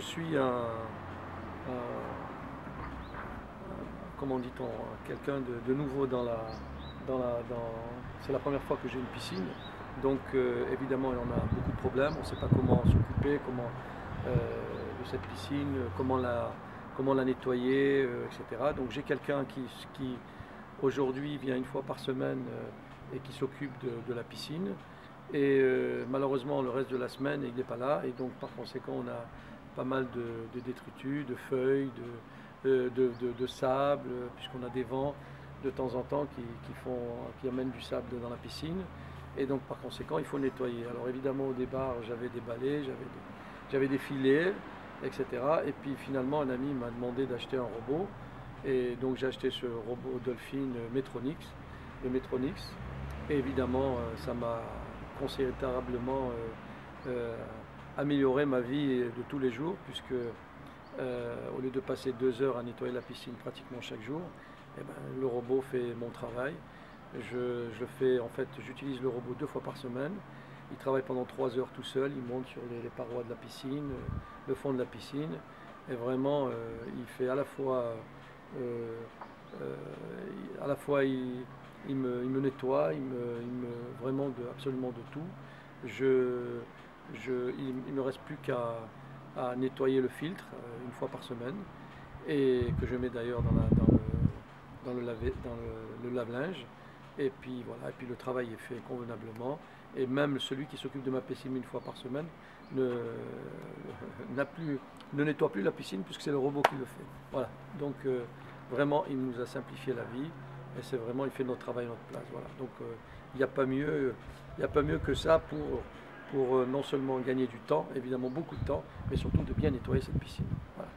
suis comment dit-on, quelqu'un de nouveau c'est la première fois que j'ai une piscine, donc évidemment on a beaucoup de problèmes, on ne sait pas comment s'occuper, de cette piscine, comment la nettoyer, etc. Donc j'ai quelqu'un qui aujourd'hui vient une fois par semaine et qui s'occupe de la piscine. Et malheureusement, le reste de la semaine, il n'est pas là. Et donc, par conséquent, on a pas mal de détritus, de feuilles, de sable, puisqu'on a des vents de temps en temps qui amènent du sable dans la piscine. Et donc, par conséquent, il faut nettoyer. Alors, évidemment, au départ, j'avais des balais, j'avais des filets, etc. Et puis, finalement, un ami m'a demandé d'acheter un robot. Et donc, j'ai acheté ce robot Dolphin Metronix, le Metronix. Et évidemment, ça m'a considérablement amélioré ma vie de tous les jours, puisque au lieu de passer 2 heures à nettoyer la piscine pratiquement chaque jour, eh ben, le robot fait mon travail. J'utilise le robot 2 fois par semaine. Il travaille pendant 3 heures tout seul, il monte sur les parois de la piscine, le fond de la piscine, et vraiment il fait à la fois il me nettoie, vraiment absolument de tout. Il ne me reste plus qu'à nettoyer le filtre une fois par semaine, et que je mets d'ailleurs dans le lave-linge. Et puis voilà, et puis le travail est fait convenablement. Et même celui qui s'occupe de ma piscine une fois par semaine ne nettoie plus la piscine, puisque c'est le robot qui le fait. Voilà, donc vraiment il nous a simplifié la vie, et c'est vraiment, il fait notre travail à notre place. Voilà. Donc il n'y a pas mieux que ça pour non seulement gagner du temps, évidemment beaucoup de temps, mais surtout de bien nettoyer cette piscine. Voilà.